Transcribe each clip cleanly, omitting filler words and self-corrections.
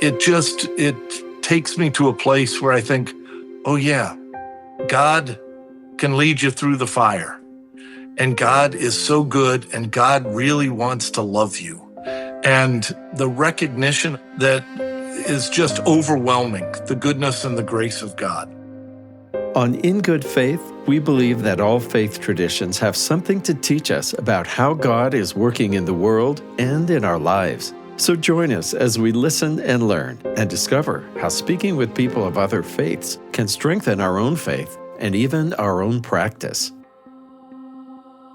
it takes me to a place where I think, oh yeah, God can lead you through the fire. And God is so good, and God really wants to love you. And the recognition that is just overwhelming, the goodness and the grace of God. On In Good Faith, we believe that all faith traditions have something to teach us about how God is working in the world and in our lives. So join us as we listen and learn and discover how speaking with people of other faiths can strengthen our own faith and even our own practice.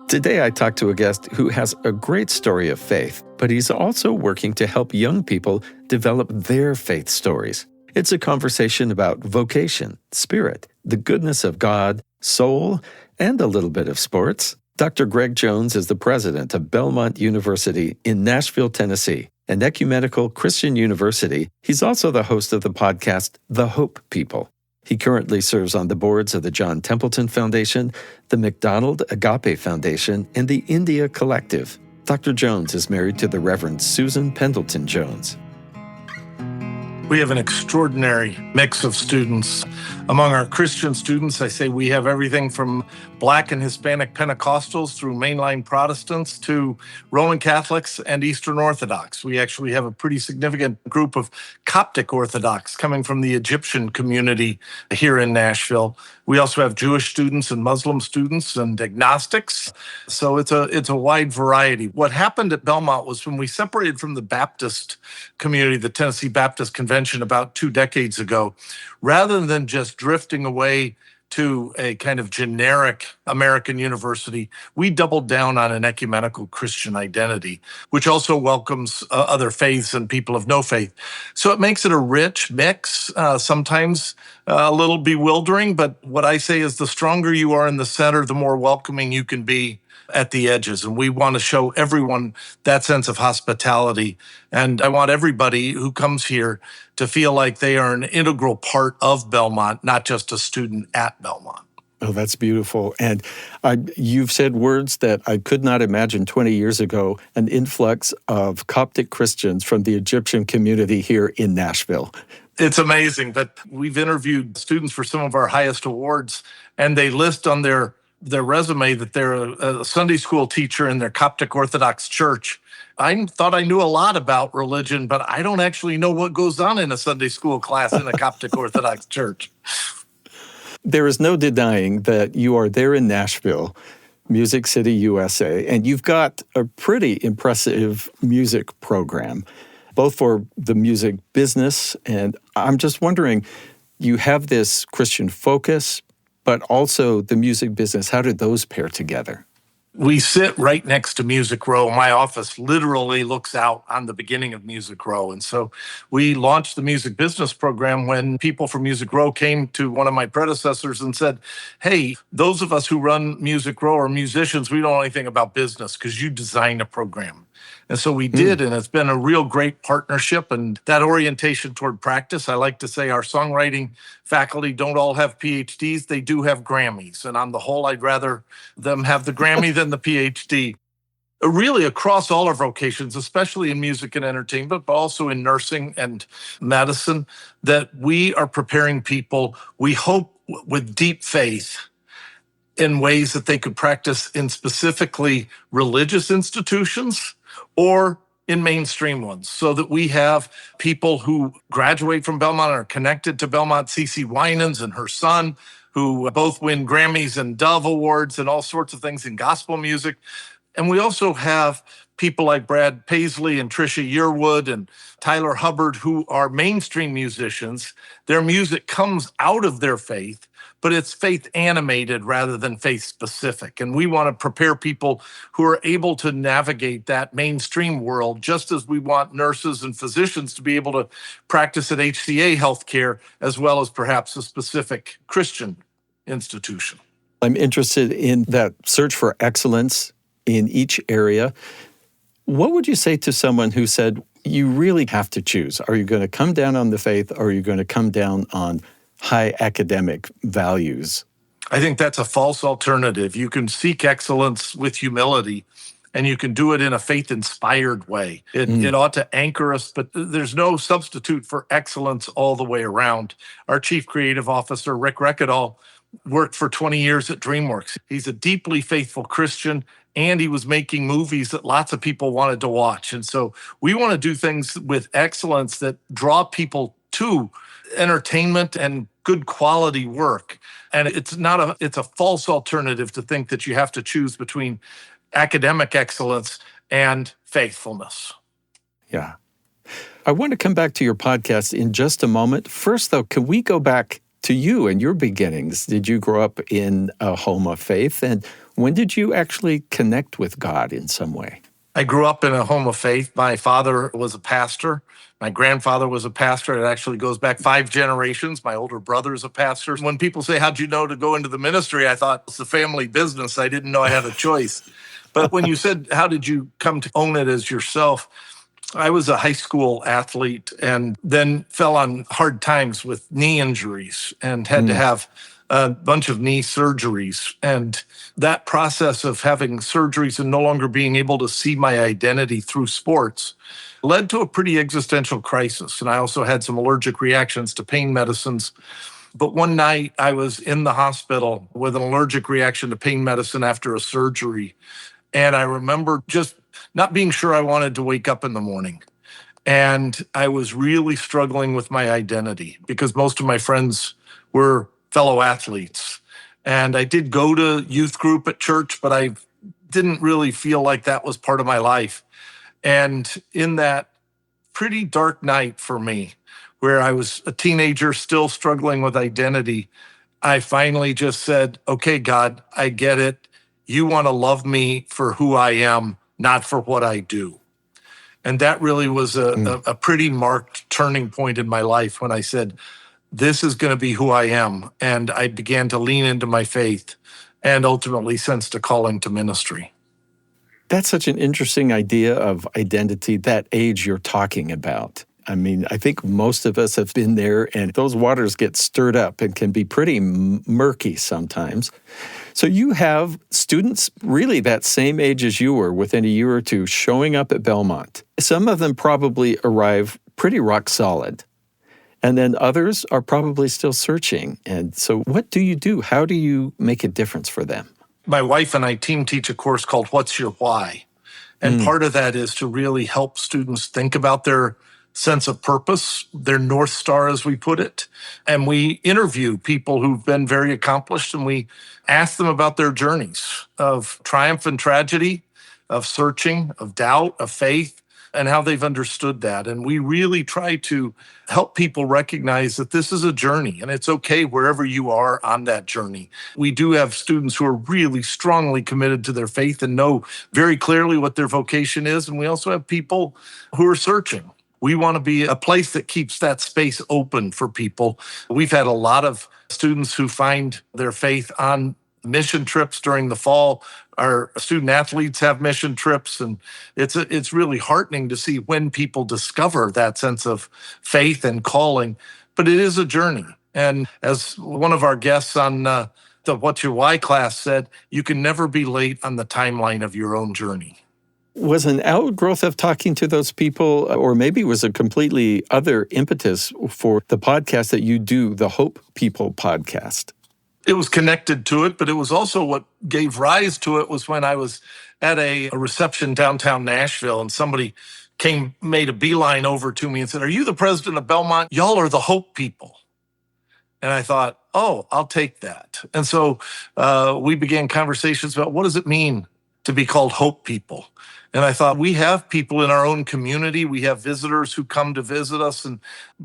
Today I talked to a guest who has a great story of faith, but he's also working to help young people develop their faith stories. It's a conversation about vocation, spirit, the goodness of God, soul, and a little bit of sports. Dr. Greg Jones is the president of Belmont University in Nashville, Tennessee, an ecumenical Christian university. He's also the host of the podcast, The Hope People. He currently serves on the boards of the John Templeton Foundation, the McDonald Agape Foundation, and the India Collective. Dr. Jones is married to the Reverend Susan Pendleton Jones. We have an extraordinary mix of students. Among our Christian students, I say we have everything from Black and Hispanic Pentecostals through mainline Protestants to Roman Catholics and Eastern Orthodox. We actually have a pretty significant group of Coptic Orthodox coming from the Egyptian community here in Nashville. We also have Jewish students and Muslim students and agnostics. So it's a wide variety. What happened at Belmont was when we separated from the Baptist community, the Tennessee Baptist Convention about 2 decades ago, rather than just drifting away to a kind of generic American university, we doubled down on an ecumenical Christian identity, which also welcomes other faiths and people of no faith. So it makes it a rich mix, sometimes a little bewildering, but what I say is the stronger you are in the center, the more welcoming you can be at the edges. And we want to show everyone that sense of hospitality. And I want everybody who comes here to feel like they are an integral part of Belmont, not just a student at Belmont. Oh, that's beautiful. And you've said words that I could not imagine 20 years ago, an influx of Coptic Christians from the Egyptian community here in Nashville. It's amazing, but we've interviewed students for some of our highest awards, and they list on their resume that they're a Sunday school teacher in their Coptic Orthodox church. I thought I knew a lot about religion, but I don't actually know what goes on in a Sunday school class in a Coptic Orthodox church. There is no denying that you are there in Nashville, Music City, USA, and you've got a pretty impressive music program, both for the music business, and I'm just wondering, you have this Christian focus, but also the music business. How did those pair together? We sit right next to Music Row. My office literally looks out on the beginning of Music Row. And so we launched the music business program when people from Music Row came to one of my predecessors and said, hey, those of us who run Music Row are musicians. We don't know anything about business because you design a program. And so we did, and it's been a real great partnership. And that orientation toward practice, I like to say our songwriting faculty don't all have PhDs. They do have Grammys. And on the whole, I'd rather them have the Grammy than the PhD. Really across all our vocations, especially in music and entertainment, but also in nursing and medicine, that we are preparing people, we hope, with deep faith in ways that they could practice in specifically religious institutions or in mainstream ones, so that we have people who graduate from Belmont and are connected to Belmont. CeCe Winans and her son, who both win Grammys and Dove Awards and all sorts of things in gospel music. And we also have people like Brad Paisley and Trisha Yearwood and Tyler Hubbard, who are mainstream musicians. Their music comes out of their faith, but it's faith animated rather than faith specific. And we want to prepare people who are able to navigate that mainstream world, just as we want nurses and physicians to be able to practice at HCA healthcare, as well as perhaps a specific Christian institution. I'm interested in that search for excellence in each area. What would you say to someone who said, you really have to choose? Are you going to come down on the faith, or are you going to come down on high academic values? I think that's a false alternative. You can seek excellence with humility and you can do it in a faith-inspired way. It ought to anchor us, but there's no substitute for excellence all the way around. Our chief creative officer, Rick Recadall, worked for 20 years at DreamWorks. He's a deeply faithful Christian, and he was making movies that lots of people wanted to watch. And so we want to do things with excellence that draw people to entertainment and good quality work. And it's a false alternative to think that you have to choose between academic excellence and faithfulness. Yeah. I want to come back to your podcast in just a moment. First, though, can we go back to you and your beginnings? Did you grow up in a home of faith? And when did you actually connect with God in some way? I grew up in a home of faith. My father was a pastor. My grandfather was a pastor. It actually goes back 5 generations. My older brother is a pastor. When people say, how'd you know to go into the ministry? I thought it's a family business. I didn't know I had a choice. But when you said, how did you come to own it as yourself? I was a high school athlete and then fell on hard times with knee injuries and had to have a bunch of knee surgeries. And that process of having surgeries and no longer being able to see my identity through sports led to a pretty existential crisis. And I also had some allergic reactions to pain medicines. But one night I was in the hospital with an allergic reaction to pain medicine after a surgery. And I remember just not being sure I wanted to wake up in the morning. And I was really struggling with my identity because most of my friends were fellow athletes. And I did go to youth group at church, but I didn't really feel like that was part of my life. And in that pretty dark night for me, where I was a teenager still struggling with identity, I finally just said, okay, God, I get it. You want to love me for who I am, not for what I do. And that really was a pretty marked turning point in my life when I said, this is going to be who I am. And I began to lean into my faith and ultimately sensed a calling to ministry. That's such an interesting idea of identity, that age you're talking about. I mean, I think most of us have been there, and those waters get stirred up and can be pretty murky sometimes. So you have students really that same age as you were, within a year or two, showing up at Belmont. Some of them probably arrive pretty rock solid, and then others are probably still searching. And so what do you do? How do you make a difference for them? My wife and I team teach a course called What's Your Why? And part of that is to really help students think about their sense of purpose, their North Star, as we put it. And we interview people who've been very accomplished, and we ask them about their journeys of triumph and tragedy, of searching, of doubt, of faith, and how they've understood that. And we really try to help people recognize that this is a journey, and it's okay wherever you are on that journey. We do have students who are really strongly committed to their faith and know very clearly what their vocation is. And we also have people who are searching. We want to be a place that keeps that space open for people. We've had a lot of students who find their faith on mission trips during the fall. Our student athletes have mission trips, and it's really heartening to see when people discover that sense of faith and calling. But it is a journey. And as one of our guests on the What's Your Why class said, you can never be late on the timeline of your own journey. Was an outgrowth of talking to those people, or maybe was a completely other impetus for the podcast that you do, the Hope People podcast? It was connected to it, but it was also what gave rise to it was when I was at a reception downtown Nashville, and somebody made a beeline over to me and said, "Are you the president of Belmont? Y'all are the Hope People." And I thought, oh, I'll take that. And so we began conversations about what does it mean to be called Hope People. And I thought, we have people in our own community. We have visitors who come to visit us, and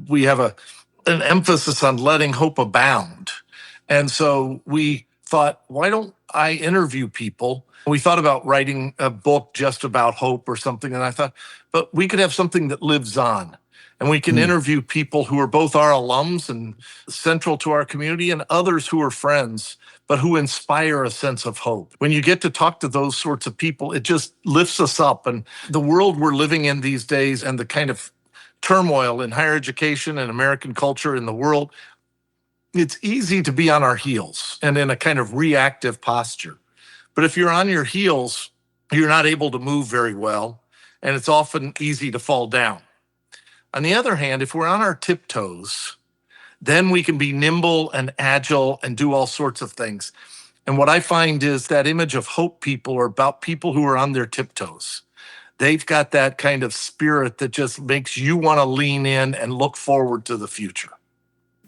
we have an emphasis on letting hope abound. And so we thought, why don't I interview people? We thought about writing a book just about hope or something. And I thought, but we could have something that lives on. And we can interview people who are both our alums and central to our community, and others who are friends, but who inspire a sense of hope. When you get to talk to those sorts of people, it just lifts us up. And the world we're living in these days, and the kind of turmoil in higher education and American culture in the world, it's easy to be on our heels and in a kind of reactive posture. But if you're on your heels, you're not able to move very well, and it's often easy to fall down. On the other hand, if we're on our tiptoes, then we can be nimble and agile and do all sorts of things. And what I find is that image of hope people are about people who are on their tiptoes. They've got that kind of spirit that just makes you want to lean in and look forward to the future.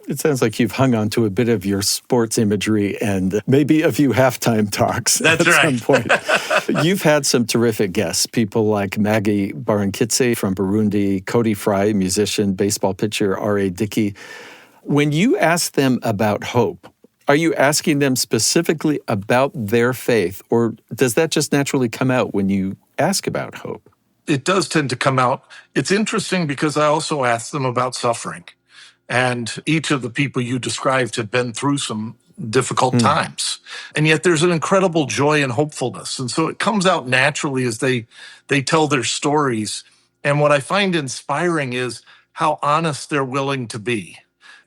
It sounds like you've hung on to a bit of your sports imagery and maybe a few halftime talks That's at right. some point. You've had some terrific guests, people like Maggie Barankitse from Burundi, Cody Fry, musician, baseball pitcher, R.A. Dickey. When you ask them about hope, are you asking them specifically about their faith, or does that just naturally come out when you ask about hope? It does tend to come out. It's interesting because I also ask them about suffering. And each of the people you described have been through some difficult times. And yet there's an incredible joy and hopefulness. And so it comes out naturally as they tell their stories. And what I find inspiring is how honest they're willing to be.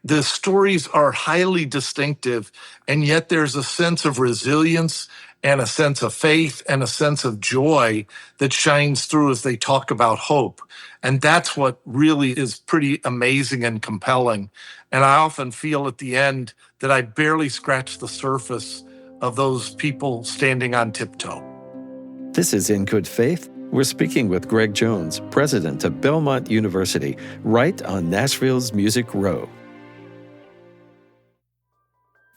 The stories are highly distinctive, and yet there's a sense of resilience and a sense of faith and a sense of joy that shines through as they talk about hope. And that's what really is pretty amazing and compelling. And I often feel at the end that I barely scratched the surface of those people standing on tiptoe. This is In Good Faith. We're speaking with Greg Jones, president of Belmont University, right on Nashville's Music Row.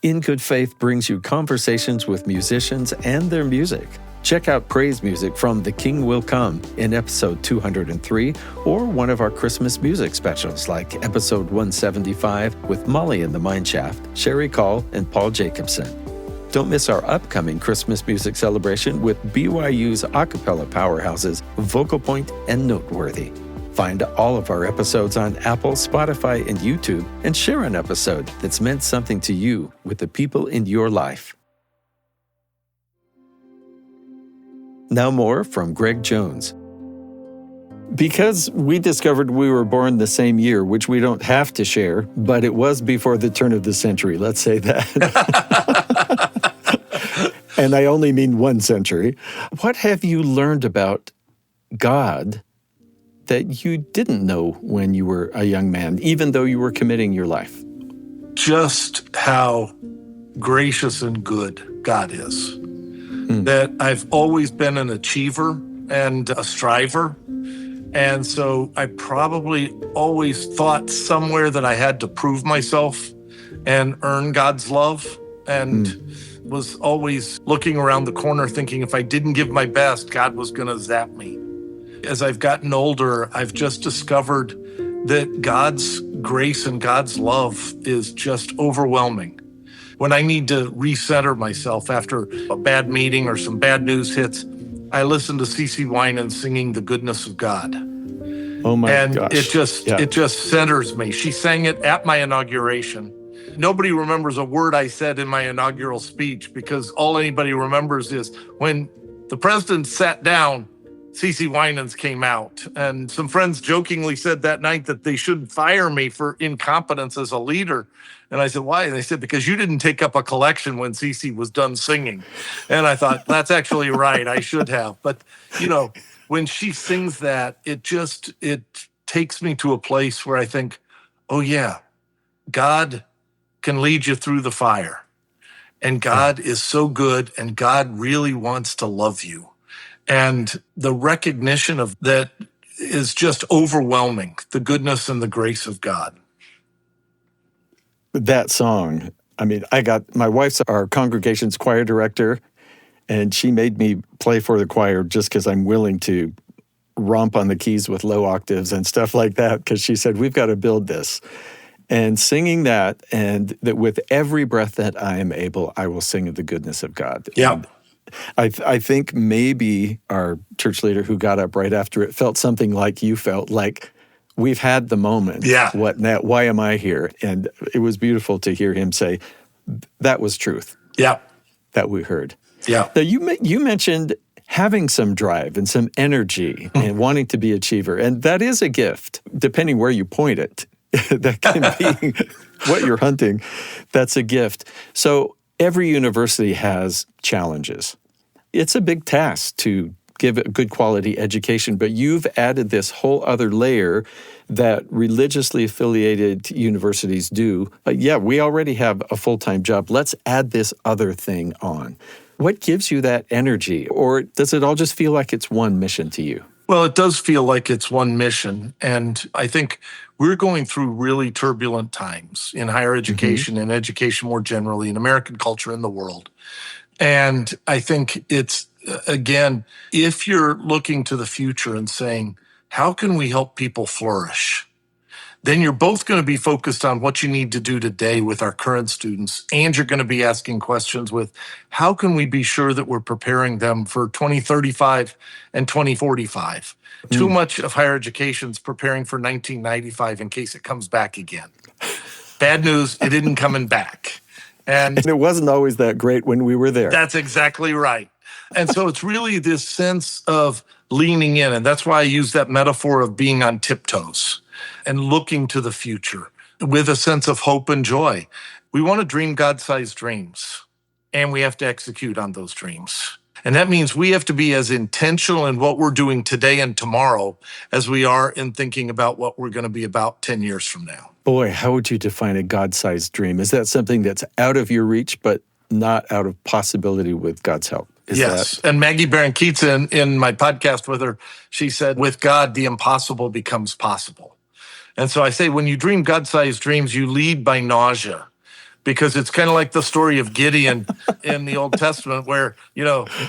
In Good Faith brings you conversations with musicians and their music. Check out praise music from The King Will Come in episode 203 or one of our Christmas music specials like episode 175 with Molly and the Mineshaft, Sherry Call, and Paul Jacobson. Don't miss our upcoming Christmas music celebration with BYU's a cappella powerhouses Vocal Point and Noteworthy. Find all of our episodes on Apple, Spotify, and YouTube, and share an episode that's meant something to you with the people in your life. Now more from Greg Jones. Because we discovered we were born the same year, which we don't have to share, but it was before the turn of the century, let's say that. And I only mean one century. What have you learned about God that you didn't know when you were a young man, even though you were committing your life? Just how gracious and good God is. That I've always been an achiever and a striver. And so I probably always thought somewhere that I had to prove myself and earn God's love, and was always looking around the corner thinking if I didn't give my best, God was going to zap me. As I've gotten older, I've just discovered that God's grace and God's love is just overwhelming. When I need to recenter myself after a bad meeting or some bad news hits, I listen to CeCe Winans singing The Goodness of God. Oh my and gosh. It just centers me. She sang it at my inauguration. Nobody remembers a word I said in my inaugural speech because all anybody remembers is when the president sat down, CeCe Winans came out. And some friends jokingly said that night that they should fire me for incompetence as a leader. And I said, why? And they said, because you didn't take up a collection when CeCe was done singing. And I thought, that's actually right. I should have. But, you know, when she sings that, it takes me to a place where I think, oh, yeah, God can lead you through the fire. And God is so good, and God really wants to love you. And the recognition of that is just overwhelming, the goodness and the grace of God. That song, I mean, my wife's our congregation's choir director, and she made me play for the choir just because I'm willing to romp on the keys with low octaves and stuff like that, because she said, we've got to build this. And singing that, and that with every breath that I am able, I will sing of the goodness of God. Yeah. I think maybe our church leader who got up right after it felt something like you felt, like we've had the moment. Yeah. What now? Why am I here? And it was beautiful to hear him say, that was truth. Yeah. That we heard. Yeah. Now, you mentioned having some drive and some energy and wanting to be an achiever. And that is a gift, depending where you point it. That can be what you're hunting. That's a gift. So every university has challenges. It's a big task to give a good quality education, but you've added this whole other layer that religiously affiliated universities do. Yeah, we already have a full-time job. Let's add this other thing on. What gives you that energy? Or does it all just feel like it's one mission to you? Well, it does feel like it's one mission. And I think we're going through really turbulent times in higher education and education more generally, in American culture, in the world. And I think it's, again, if you're looking to the future and saying, how can we help people flourish? Then you're both going to be focused on what you need to do today with our current students, and you're going to be asking questions with how can we be sure that we're preparing them for 2035 and 2045? Too much of higher education is preparing for 1995 in case it comes back again. Bad news, it isn't coming back. And it wasn't always that great when we were there. That's exactly right. And so it's really this sense of leaning in. And that's why I use that metaphor of being on tiptoes and looking to the future with a sense of hope and joy. We want to dream God-sized dreams, and we have to execute on those dreams. And that means we have to be as intentional in what we're doing today and tomorrow as we are in thinking about what we're going to be about 10 years from now. Boy, how would you define a God-sized dream? Is that something that's out of your reach, but not out of possibility with God's help? Yes. And Maggie Barron-Keats, in my podcast with her, she said, with God, the impossible becomes possible. And so I say, when you dream God-sized dreams, you lead by nausea, because it's kind of like the story of Gideon in the Old Testament where,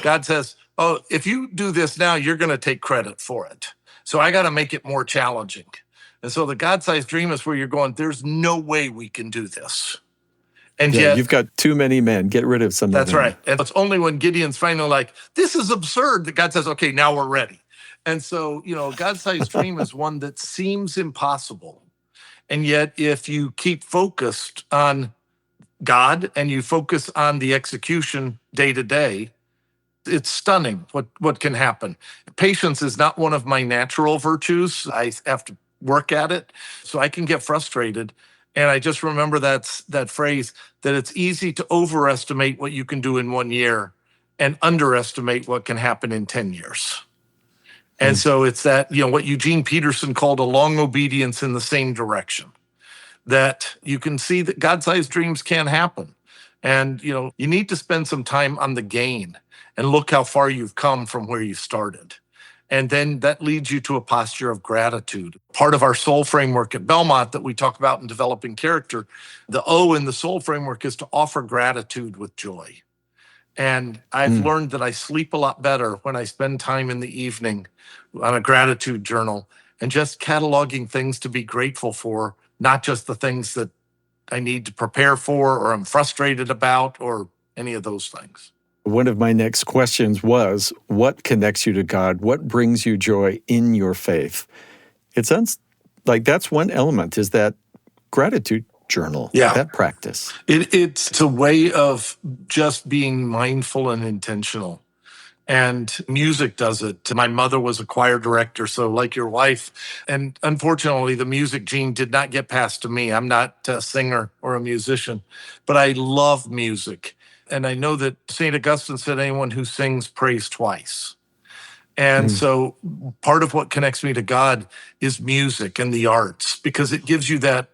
God says, oh, if you do this now, you're going to take credit for it. So I got to make it more challenging. And so the God-sized dream is where you're going, there's no way we can do this. And yet, you've got too many men. Get rid of some of them. That's right. And it's only when Gideon's finally like, this is absurd, that God says, okay, now we're ready. And so, God-sized dream is one that seems impossible. And yet, if you keep focused on God and you focus on the execution day to day, it's stunning what can happen. Patience is not one of my natural virtues. I have to work at it, so I can get frustrated. And I just remember that phrase, that it's easy to overestimate what you can do in 1 year and underestimate what can happen in 10 years. And so it's that, what Eugene Peterson called a long obedience in the same direction, that you can see that God-sized dreams can happen. And, you need to spend some time on the gain and look how far you've come from where you started. And then that leads you to a posture of gratitude. Part of our soul framework at Belmont that we talk about in developing character, the O in the soul framework is to offer gratitude with joy. And I've learned that I sleep a lot better when I spend time in the evening on a gratitude journal and just cataloging things to be grateful for, not just the things that I need to prepare for or I'm frustrated about or any of those things. One of my next questions was, what connects you to God? What brings you joy in your faith? It sounds like that's one element, is that gratitude journal, that practice. It's a way of just being mindful and intentional. And music does it. My mother was a choir director, so like your wife. And unfortunately, the music gene did not get passed to me. I'm not a singer or a musician, but I love music. And I know that St. Augustine said anyone who sings prays twice. And so part of what connects me to God is music and the arts, because it gives you that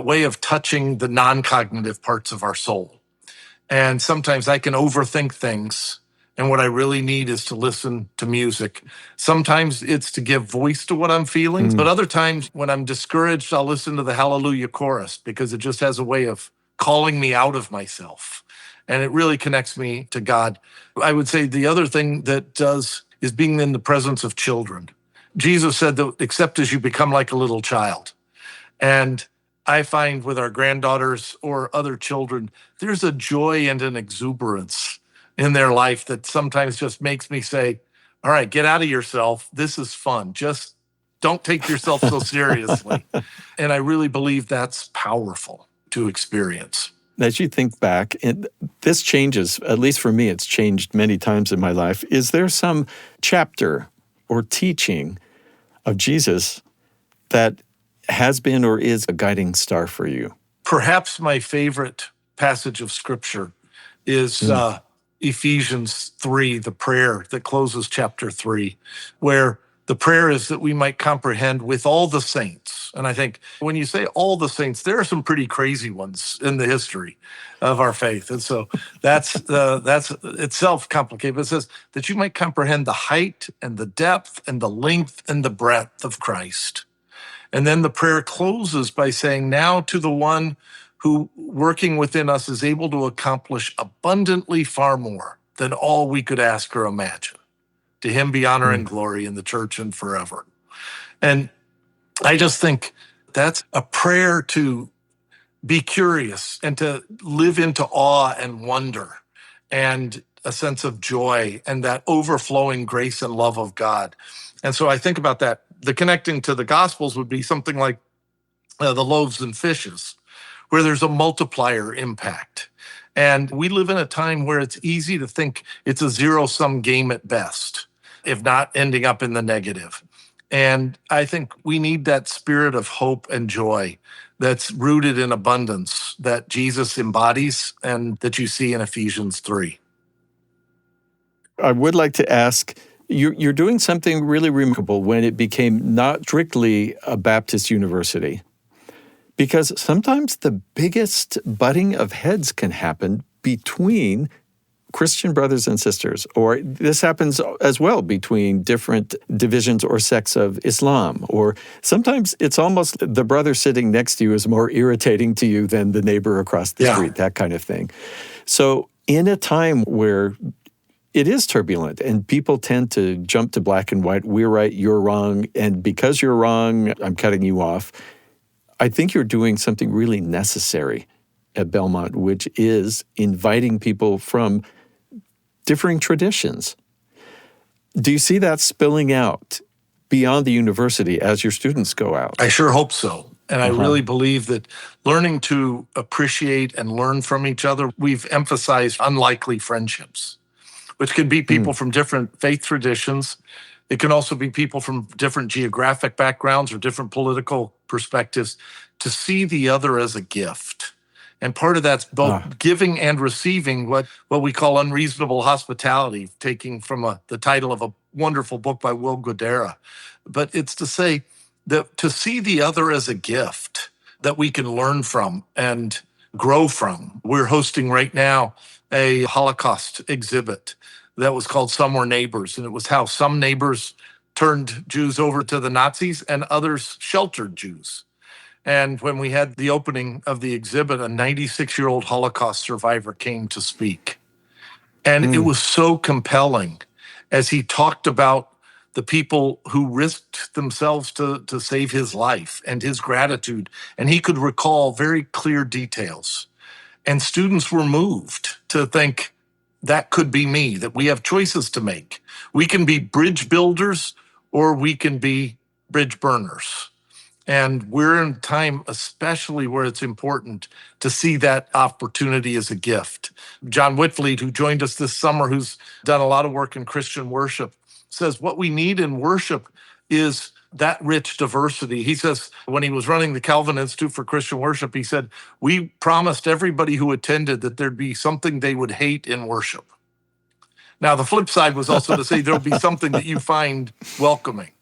way of touching the non-cognitive parts of our soul. And sometimes I can overthink things, and what I really need is to listen to music. Sometimes it's to give voice to what I'm feeling, but other times when I'm discouraged, I'll listen to the Hallelujah chorus because it just has a way of calling me out of myself. And it really connects me to God. I would say the other thing that does is being in the presence of children. Jesus said that except as you become like a little child. And I find with our granddaughters or other children, there's a joy and an exuberance in their life that sometimes just makes me say, all right, get out of yourself. This is fun. Just don't take yourself so seriously. And I really believe that's powerful to experience. As you think back, and this changes, at least for me, it's changed many times in my life. Is there some chapter or teaching of Jesus that has been or is a guiding star for you? Perhaps my favorite passage of Scripture is Ephesians 3, the prayer that closes chapter 3, where the prayer is that we might comprehend with all the saints. And I think when you say all the saints, there are some pretty crazy ones in the history of our faith. And so that's itself complicated. But it says that you might comprehend the height and the depth and the length and the breadth of Christ. And then the prayer closes by saying, now to the one who working within us is able to accomplish abundantly far more than all we could ask or imagine. To him be honor and glory in the church and forever. And I just think that's a prayer to be curious and to live into awe and wonder and a sense of joy and that overflowing grace and love of God. And so I think about that. The connecting to the Gospels would be something like the loaves and fishes, where there's a multiplier impact. And we live in a time where it's easy to think it's a zero-sum game at best, if not ending up in the negative. And I think we need that spirit of hope and joy that's rooted in abundance that Jesus embodies and that you see in Ephesians 3. I would like to ask, you're doing something really remarkable when it became not strictly a Baptist university. Because sometimes the biggest butting of heads can happen between Christian brothers and sisters, or this happens as well between different divisions or sects of Islam, or sometimes it's almost the brother sitting next to you is more irritating to you than the neighbor across the street, that kind of thing. So in a time where it is turbulent and people tend to jump to black and white, we're right, you're wrong, and because you're wrong, I'm cutting you off, I think you're doing something really necessary at Belmont, which is inviting people from differing traditions. Do you see that spilling out beyond the university as your students go out? I sure hope so. And I really believe that learning to appreciate and learn from each other, we've emphasized unlikely friendships, which can be people from different faith traditions. It can also be people from different geographic backgrounds or different political perspectives, to see the other as a gift. And part of that's both giving and receiving what we call unreasonable hospitality, taking from the title of a wonderful book by Will Guidara. But it's to say that to see the other as a gift that we can learn from and grow from. We're hosting right now a Holocaust exhibit that was called Some Were Neighbors. And it was how some neighbors turned Jews over to the Nazis and others sheltered Jews. And when we had the opening of the exhibit, a 96-year-old Holocaust survivor came to speak. And it was so compelling as he talked about the people who risked themselves to save his life and his gratitude. And he could recall very clear details. And students were moved to think, that could be me, that we have choices to make. We can be bridge builders or we can be bridge burners. And we're in a time, especially where it's important to see that opportunity as a gift. John Whitfleet, who joined us this summer, who's done a lot of work in Christian worship, says what we need in worship is that rich diversity. He says when he was running the Calvin Institute for Christian Worship, he said, we promised everybody who attended that there'd be something they would hate in worship. Now, the flip side was also to say there'll be something that you find welcoming.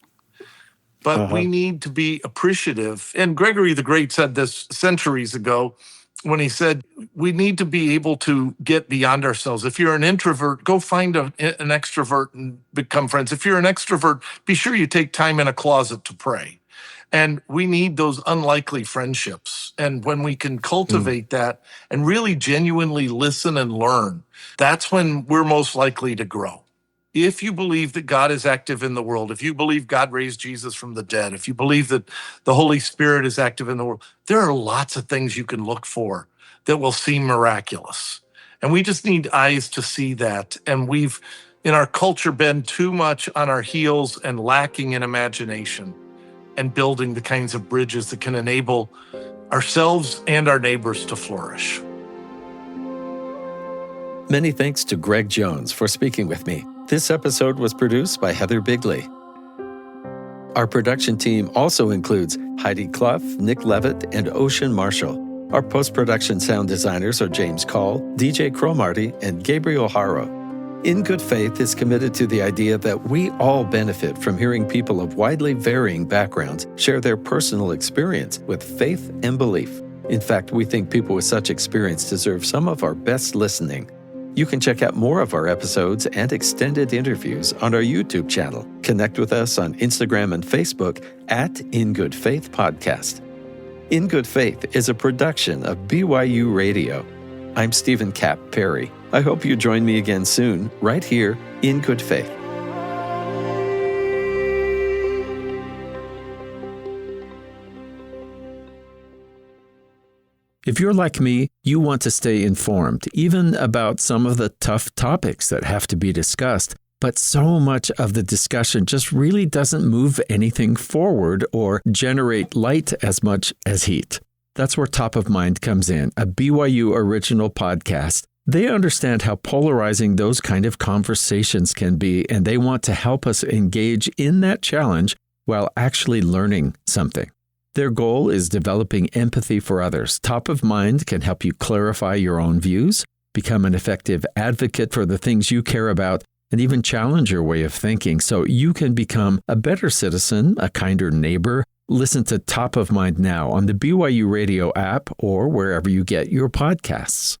But we need to be appreciative. And Gregory the Great said this centuries ago when he said, we need to be able to get beyond ourselves. If you're an introvert, go find an extrovert and become friends. If you're an extrovert, be sure you take time in a closet to pray. And we need those unlikely friendships. And when we can cultivate that and really genuinely listen and learn, that's when we're most likely to grow. If you believe that God is active in the world, if you believe God raised Jesus from the dead, if you believe that the Holy Spirit is active in the world, there are lots of things you can look for that will seem miraculous. And we just need eyes to see that. And we've, in our culture, been too much on our heels and lacking in imagination and building the kinds of bridges that can enable ourselves and our neighbors to flourish. Many thanks to Greg Jones for speaking with me. This episode was produced by Heather Bigley. Our production team also includes Heidi Clough, Nick Levitt, and Ocean Marshall. Our post-production sound designers are James Call, DJ Cromarty, and Gabriel Haro. In Good Faith is committed to the idea that we all benefit from hearing people of widely varying backgrounds share their personal experience with faith and belief. In fact, we think people with such experience deserve some of our best listening. You can check out more of our episodes and extended interviews on our YouTube channel. Connect with us on Instagram and Facebook at In Good Faith Podcast. In Good Faith is a production of BYU Radio. I'm Stephen Cap Perry. I hope you join me again soon, right here in Good Faith. If you're like me, you want to stay informed, even about some of the tough topics that have to be discussed. But so much of the discussion just really doesn't move anything forward or generate light as much as heat. That's where Top of Mind comes in, a BYU original podcast. They understand how polarizing those kind of conversations can be, and they want to help us engage in that challenge while actually learning something. Their goal is developing empathy for others. Top of Mind can help you clarify your own views, become an effective advocate for the things you care about, and even challenge your way of thinking so you can become a better citizen, a kinder neighbor. Listen to Top of Mind now on the BYU Radio app or wherever you get your podcasts.